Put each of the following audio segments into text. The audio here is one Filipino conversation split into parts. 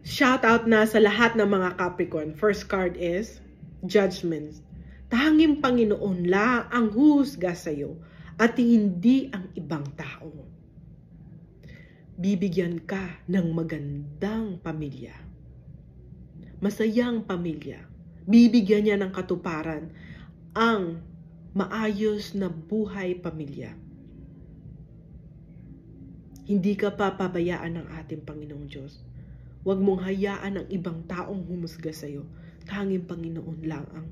Shout out na sa lahat ng mga Capricorn. First card is Judgment. Tanging Panginoon lang ang huhusga sa'yo at hindi ang ibang tao. Bibigyan ka ng magandang pamilya. Masayang pamilya. Bibigyan niya ng katuparan ang maayos na buhay pamilya. Hindi ka papabayaan ng ating Panginoong Diyos. Huwag mong hayaan ang ibang taong humusga sa iyo. Tanging Panginoon lang ang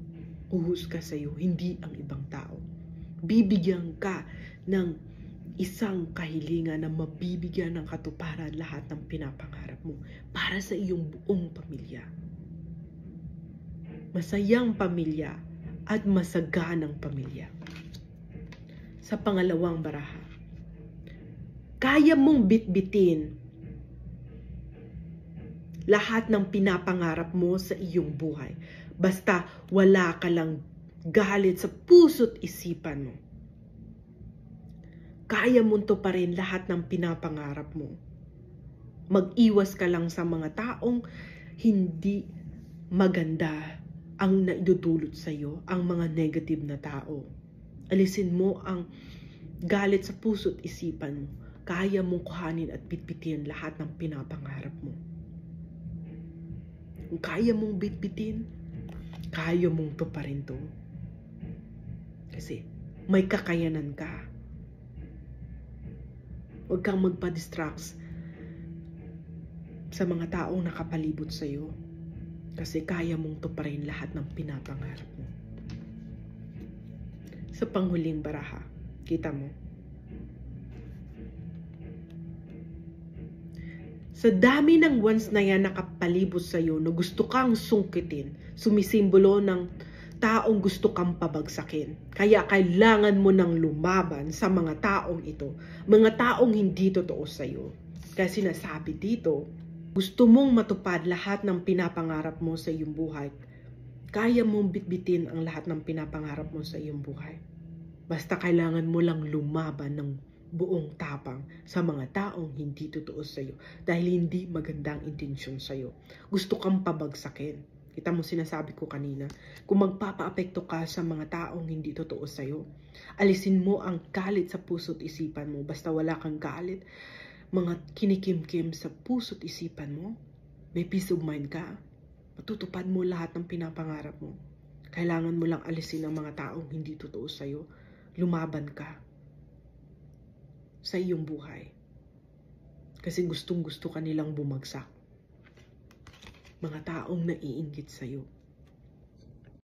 huhusga sa iyo, hindi ang ibang tao. Bibigyan ka ng isang kahilingan na mabibigyan ng katuparan lahat ng pinapangarap mo para sa iyong buong pamilya. Masayang pamilya at masaganang pamilya. Sa pangalawang baraha, kaya mong bitbitin lahat ng pinapangarap mo sa iyong buhay. Basta wala ka lang galit sa puso't isipan mo. Kaya mo tuparin lahat ng pinapangarap mo. Mag-iwas ka lang sa mga taong hindi maganda ang naidudulot sa iyo, ang mga negative na tao. Alisin mo ang galit sa puso't isipan mo. Kaya mong kuhanin at bitbitin lahat ng pinapangarap mo. Kung kaya mong bitbitin, kaya mong tuparin to. Kasi may kakayanan ka. Huwag kang magpa-distract sa mga taong nakapalibot sa iyo. Kasi kaya mong tuparin lahat ng pinapangarap mo. Sa panghuling baraha, kita mo? Sa dami ng ones na yan nakapalibot sa iyo na gusto kang sungkitin, sumisimbolo ng taong gusto kang pabagsakin. Kaya kailangan mo nang lumaban sa mga taong ito. Mga taong hindi totoo sa iyo. Kasi sinasabi dito, gusto mong matupad lahat ng pinapangarap mo sa iyong buhay. Kaya mong bitbitin ang lahat ng pinapangarap mo sa iyong buhay. Basta kailangan mo lang lumaban ng buong tapang sa mga taong hindi totoo sa iyo dahil hindi magandang intensyon sa iyo. Gusto kang pabagsakin. Kita mo sinasabi ko kanina, kung magpapaapekto ka sa mga taong hindi totoo sa iyo, alisin mo ang galit sa puso't isipan mo. Basta wala kang galit, mga kinikimkim sa puso't isipan mo, may peace of mind ka, matutupad mo lahat ng pinapangarap mo. Kailangan mo lang alisin ang mga taong hindi totoo sa iyo. Lumaban ka sa iyong buhay. Kasi gustong-gusto ka nilang bumagsak. Mga taong naiinggit sa iyo.